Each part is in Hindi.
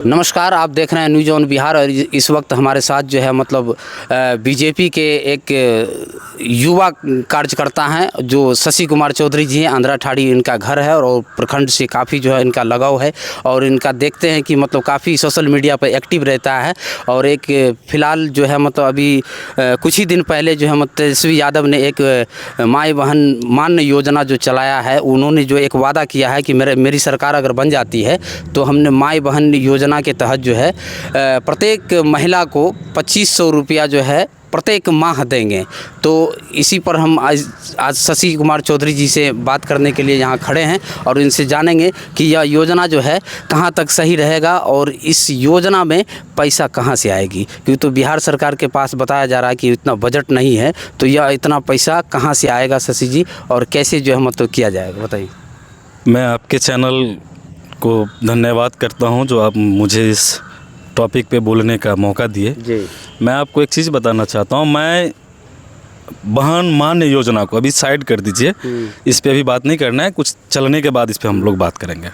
नमस्कार, आप देख रहे हैं न्यूज़ ऑन बिहार और इस वक्त हमारे साथ जो है मतलब बीजेपी के एक युवा कार्यकर्ता हैं जो शशि कुमार चौधरी जी हैं। आंध्रा ठाड़ी इनका घर है और प्रखंड से काफ़ी जो है इनका लगाव है और इनका देखते हैं कि मतलब काफ़ी सोशल मीडिया पर एक्टिव रहता है। और एक फ़िलहाल जो है मतलब अभी कुछ ही दिन पहले जो है मतलब तेजस्वी यादव ने एक माई बहन मान्य योजना जो चलाया है, उन्होंने जो एक वादा किया है कि मेरी सरकार अगर बन जाती है तो हमने माई बहन योजना के तहत जो है प्रत्येक महिला को 2500 रुपया जो है प्रत्येक माह देंगे। तो इसी पर हम आज शशि कुमार चौधरी जी से बात करने के लिए यहाँ खड़े हैं और इनसे जानेंगे कि यह योजना जो है कहाँ तक सही रहेगा और इस योजना में पैसा कहाँ से आएगी, क्योंकि तो बिहार सरकार के पास बताया जा रहा है कि इतना बजट नहीं है, तो यह इतना पैसा कहाँ से आएगा शशि जी और कैसे जो है मतलब किया जाएगा, बताइए। मैं आपके चैनल को धन्यवाद करता हूं जो आप मुझे इस टॉपिक पे बोलने का मौका दिए जी। मैं आपको एक चीज़ बताना चाहता हूं। मैं बहन मान्य योजना को अभी साइड कर दीजिए, इस पे अभी बात नहीं करना है, कुछ चलने के बाद इस पे हम लोग बात करेंगे।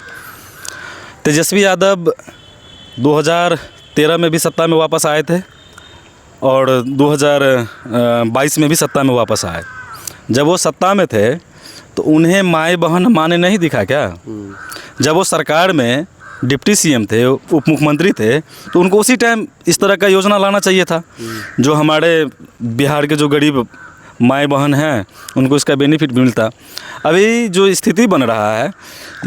तेजस्वी यादव 2013 में भी सत्ता में वापस आए थे और 2022 में भी सत्ता में वापस आए। जब वो सत्ता में थे तो उन्हें माए बहन माने नहीं दिखा क्या? जब वो सरकार में डिप्टी सीएम थे, उप मुख्यमंत्री थे, तो उनको उसी टाइम इस तरह का योजना लाना चाहिए था जो हमारे बिहार के जो गरीब माए बहन हैं उनको इसका बेनिफिट मिलता। अभी जो स्थिति बन रहा है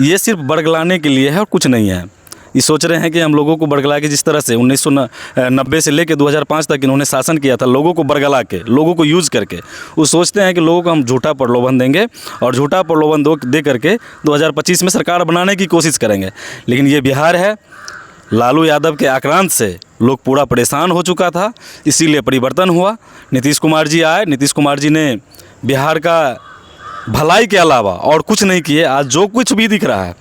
ये सिर्फ बरगलाने के लिए है और कुछ नहीं है। ये सोच रहे हैं कि हम लोगों को बरगला के, जिस तरह से 1990 से लेकर 2005 तक इन्होंने शासन किया था, लोगों को बरगला के, लोगों को यूज़ करके, वो सोचते हैं कि लोगों को हम झूठा प्रलोभन देंगे और झूठा प्रलोभन दे करके 2025 में सरकार बनाने की कोशिश करेंगे। लेकिन ये बिहार है, लालू यादव के आक्रांत से लोग पूरा परेशान हो चुका था, इसीलिए परिवर्तन हुआ। नीतीश कुमार जी आए, नीतीश कुमार जी ने बिहार का भलाई के अलावा और कुछ नहीं किए। आज जो कुछ भी दिख रहा है,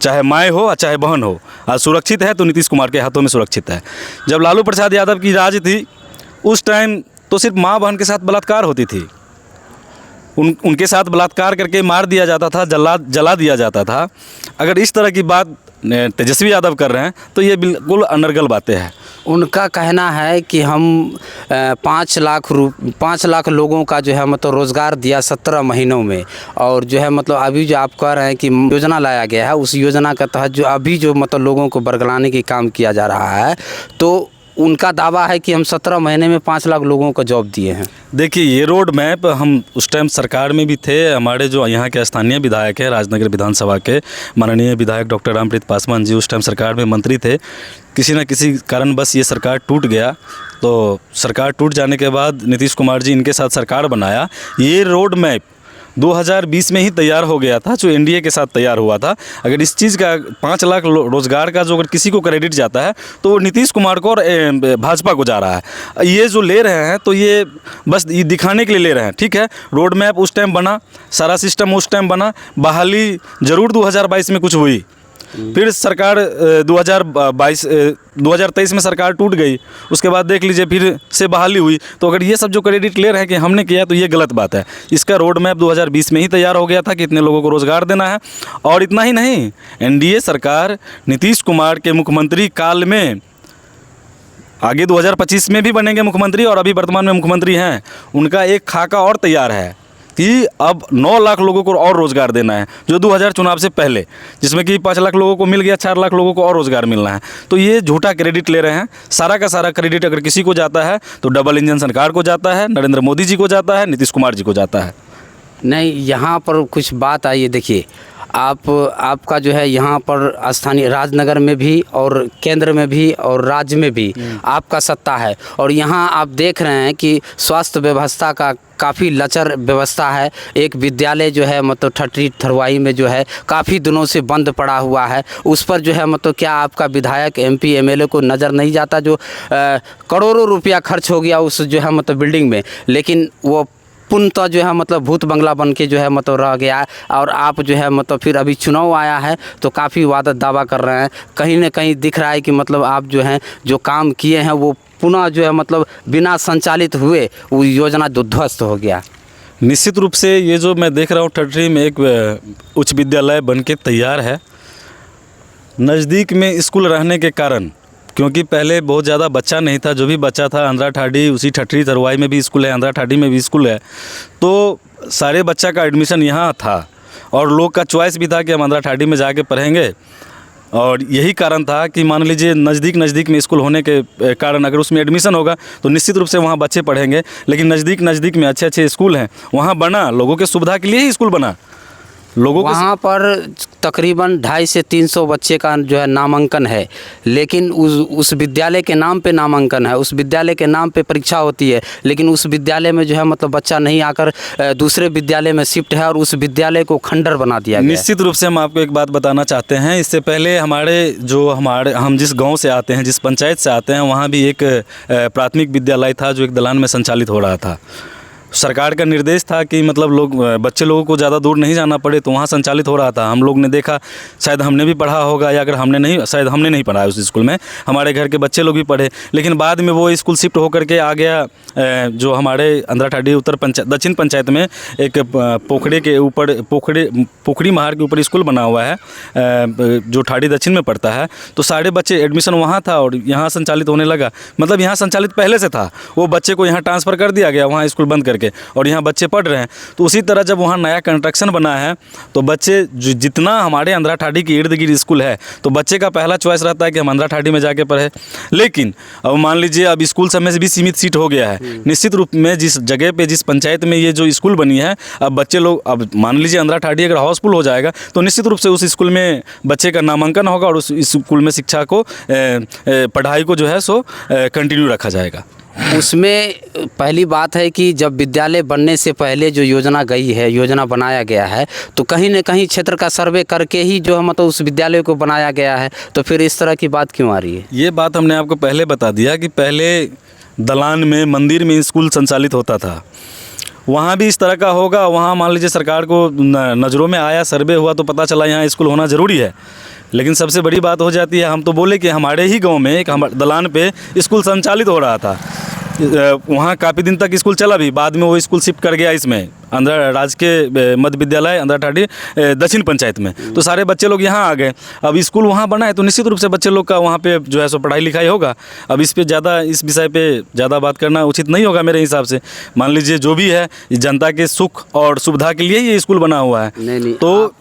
चाहे माए हो चाहे बहन हो, आज सुरक्षित है तो नीतीश कुमार के हाथों में सुरक्षित है। जब लालू प्रसाद यादव की राज थी उस टाइम तो सिर्फ माँ बहन के साथ बलात्कार होती थी, उनके साथ बलात्कार करके मार दिया जाता था, जला दिया जाता था। अगर इस तरह की बात तेजस्वी यादव कर रहे हैं तो ये बिल्कुल अनर्गल बातें हैं। उनका कहना है कि हम 5 लाख लोगों का जो है मतलब रोज़गार दिया 17 महीनों में, और जो है मतलब अभी जो आप कह रहे हैं कि योजना लाया गया है उस योजना के तहत जो अभी जो मतलब लोगों को बरगलाने की काम किया जा रहा है, तो उनका दावा है कि हम 17 महीने में 5 लाख लोगों को जॉब दिए हैं। देखिए, ये रोड मैप हम उस टाइम सरकार में भी थे। हमारे जो यहाँ के स्थानीय विधायक हैं, राजनगर विधानसभा के माननीय विधायक डॉक्टर रामप्रीत पासवान जी उस टाइम सरकार में मंत्री थे। किसी न किसी कारण बस ये सरकार टूट गया, तो सरकार टूट जाने के बाद नीतीश कुमार जी इनके साथ सरकार बनाया। ये रोड मैप 2020 में ही तैयार हो गया था, जो एनडीए के साथ तैयार हुआ था। अगर इस चीज़ का 5 लाख रोज़गार का जो अगर किसी को क्रेडिट जाता है तो वो नीतीश कुमार को और भाजपा को जा रहा है। ये जो ले रहे हैं तो ये बस ये दिखाने के लिए ले रहे हैं। ठीक है, रोड मैप उस टाइम बना, सारा सिस्टम उस टाइम बना, बहाली ज़रूर 2022 में कुछ हुई, फिर सरकार 2023 में सरकार टूट गई, उसके बाद देख लीजिए फिर से बहाली हुई। तो अगर ये सब जो क्रेडिट ले रहे हैं कि हमने किया तो ये गलत बात है। इसका रोड मैप 2020 में ही तैयार हो गया था कि इतने लोगों को रोज़गार देना है। और इतना ही नहीं, एनडीए सरकार नीतीश कुमार के मुख्यमंत्री काल में, आगे 2025 में भी बनेंगे मुख्यमंत्री और अभी वर्तमान में मुख्यमंत्री हैं, उनका एक खाका और तैयार है कि अब 9 लाख लोगों को और रोज़गार देना है, जो 2000 चुनाव से पहले, जिसमें कि 5 लाख लोगों को मिल गया, 4 लाख लोगों को और रोज़गार मिलना है। तो ये झूठा क्रेडिट ले रहे हैं। सारा का सारा क्रेडिट अगर किसी को जाता है तो डबल इंजन सरकार को जाता है, नरेंद्र मोदी जी को जाता है, नीतीश कुमार जी को जाता है। नहीं, यहाँ पर कुछ बात आई है। देखिए, आपका जो है यहाँ पर स्थानीय राजनगर में भी और केंद्र में भी और राज्य में भी आपका सत्ता है, और यहाँ आप देख रहे हैं कि स्वास्थ्य व्यवस्था का काफ़ी लचर व्यवस्था है। एक विद्यालय जो है मतलब ठट्टी थरवाई में जो है काफ़ी दिनों से बंद पड़ा हुआ है, उस पर जो है मतलब क्या आपका विधायक एमपी एमएलए को नज़र नहीं जाता? जो करोड़ों रुपया खर्च हो गया उस जो है मतलब बिल्डिंग में, लेकिन वो पूर्णतः जो है मतलब भूत बंगला बन के जो है मतलब रह गया। और आप जो है मतलब फिर अभी चुनाव आया है तो काफ़ी वादा दावा कर रहे हैं, कहीं ना कहीं दिख रहा है कि मतलब आप जो हैं जो काम किए हैं वो पुनः जो है मतलब बिना संचालित हुए वो योजना ध्वस्त हो गया। निश्चित रूप से ये जो मैं देख रहा हूँ ठट्टी में एक उच्च विद्यालय बन के तैयार है। नज़दीक में स्कूल रहने के कारण क्योंकि पहले बहुत ज़्यादा बच्चा नहीं था, जो भी बच्चा था अंधरा ठाडी, उसी ठठरी तरुआई में भी स्कूल है, अंधरा ठाडी में भी स्कूल है, तो सारे बच्चा का एडमिशन यहाँ था और लोग का चॉइस भी था कि हम अंधरा ठाडी में जाके पढ़ेंगे। और यही कारण था कि मान लीजिए नज़दीक में स्कूल होने के कारण अगर उसमें एडमिशन होगा तो निश्चित रूप से वहाँ बच्चे पढ़ेंगे। लेकिन नज़दीक में अच्छे स्कूल हैं, वहाँ बना लोगों के सुविधा के लिए ही स्कूल बना। लोगों को वहाँ पर तकरीबन 250 से 300 बच्चे का जो है नामांकन है, लेकिन उस विद्यालय के नाम पे नामांकन है, उस विद्यालय के नाम पे परीक्षा होती है, लेकिन उस विद्यालय में जो है मतलब बच्चा नहीं आकर दूसरे विद्यालय में शिफ्ट है और उस विद्यालय को खंडर बना दिया गया। निश्चित रूप से हम आपको एक बात बताना चाहते हैं। इससे पहले हम जिस गाँव से आते हैं, जिस पंचायत से आते हैं, वहाँ भी एक प्राथमिक विद्यालय था जो एक दलान में संचालित हो रहा था। सरकार का निर्देश था कि मतलब बच्चे लोगों को ज़्यादा दूर नहीं जाना पड़े, तो वहाँ संचालित हो रहा था। हम लोग ने देखा, शायद हमने भी पढ़ा होगा या अगर शायद हमने नहीं पढ़ा उस स्कूल में, हमारे घर के बच्चे लोग भी पढ़े। लेकिन बाद में वो स्कूल शिफ्ट होकर के आ गया जो हमारे अंधरा ठाडी दक्षिण पंचायत में एक पोखड़े के ऊपर पोखड़ी महार के ऊपर स्कूल बना हुआ है जो ठाडी दक्षिण में पड़ता है। तो सारे बच्चे एडमिशन वहाँ था और यहाँ संचालित होने लगा। मतलब यहाँ संचालित पहले से था, वो बच्चे को यहाँ ट्रांसफ़र कर दिया गया वहाँ स्कूल बंद करके, और यहाँ बच्चे पढ़ रहे हैं। तो उसी तरह जब वहाँ नया कंस्ट्रक्शन बना है तो बच्चे जितना हमारे अंधरा ठाडी के इर्द गिर्द स्कूल है तो बच्चे का पहला चॉइस रहता है कि हम अंधरा ठाडी में जाके पढ़े। लेकिन अब मान लीजिए अब स्कूल समय से भी सीमित सीट हो गया है। निश्चित रूप में जिस जगह पे जिस पंचायत में ये जो स्कूल बनी है, अब बच्चे लोग, अब मान लीजिए अंधरा ठाडी अगर हाउसफुल हो जाएगा तो निश्चित रूप से उस स्कूल में बच्चे का नामांकन होगा और उस स्कूल में शिक्षा को पढ़ाई को जो है सो कंटिन्यू रखा जाएगा। उसमें पहली बात है कि जब विद्यालय बनने से पहले जो योजना गई है, योजना बनाया गया है, तो कहीं न कहीं क्षेत्र का सर्वे करके ही जो है मतलब उस विद्यालय को बनाया गया है। तो फिर इस तरह की बात क्यों आ रही है? ये बात हमने आपको पहले बता दिया कि पहले दलान में, मंदिर में स्कूल संचालित होता था। वहाँ भी इस तरह का होगा। वहाँ मान लीजिए सरकार को नज़रों में आया, सर्वे हुआ तो पता चला यहाँ स्कूल होना ज़रूरी है। लेकिन सबसे बड़ी बात हो जाती है, हम तो बोले कि हमारे ही गांव में एक दलान पे स्कूल संचालित हो रहा था, वहाँ काफ़ी दिन तक स्कूल चला भी। बाद में वो स्कूल शिफ्ट कर गया इसमें अंधरा राजकीय मध्य विद्यालय अंधरा ठाडी दक्षिण पंचायत में, तो सारे बच्चे लोग यहाँ आ गए। अब स्कूल वहाँ बना है तो निश्चित रूप से बच्चे लोग का वहाँ पे जो है सो पढ़ाई लिखाई होगा। अब इस विषय पे ज़्यादा बात करना उचित नहीं होगा मेरे हिसाब से। मान लीजिए जो भी है जनता के सुख और सुविधा के लिए ये स्कूल बना हुआ है। नहीं, तो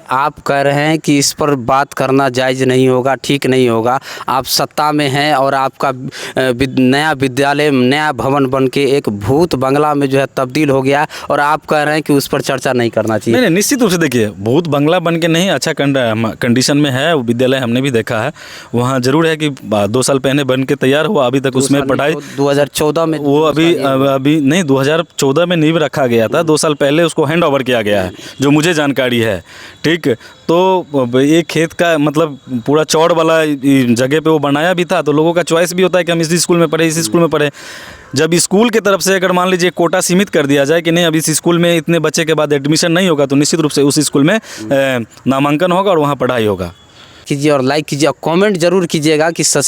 आप कह रहे हैं कि इस पर बात करना जायज़ नहीं होगा, ठीक नहीं होगा। आप सत्ता में हैं और आपका नया विद्यालय, नया भवन बन के एक भूत बंगला में जो है तब्दील हो गया और आप कह रहे हैं कि उस पर चर्चा नहीं करना चाहिए। नहीं, निश्चित रूप से देखिए, भूत बंगला बन के नहीं, अच्छा कंडीशन में है वो विद्यालय, हमने भी देखा है। वहाँ जरूर है कि 2 साल पहले बन के तैयार हुआ, अभी तक उसमें पढ़ाई 2014 में वो अभी नहीं 2014 में नींव रखा गया था, 2 साल पहले उसको हैंड ओवर किया गया है जो मुझे जानकारी है। ठीक, तो ये खेत का मतलब पूरा चौड़ वाला जगह पे वो बनाया भी था, तो लोगों का चॉइस भी होता है कि हम इस स्कूल में पढ़े, इस स्कूल में पढ़े। जब स्कूल की तरफ से अगर मान लीजिए कोटा सीमित कर दिया जाए कि नहीं अब इस स्कूल में इतने बच्चे के बाद एडमिशन नहीं होगा, तो निश्चित रूप से उस स्कूल में नामांकन होगा और वहाँ पढ़ाई होगा। कीजिए और लाइक कीजिए और कमेंट जरूर कीजिएगा कि शशि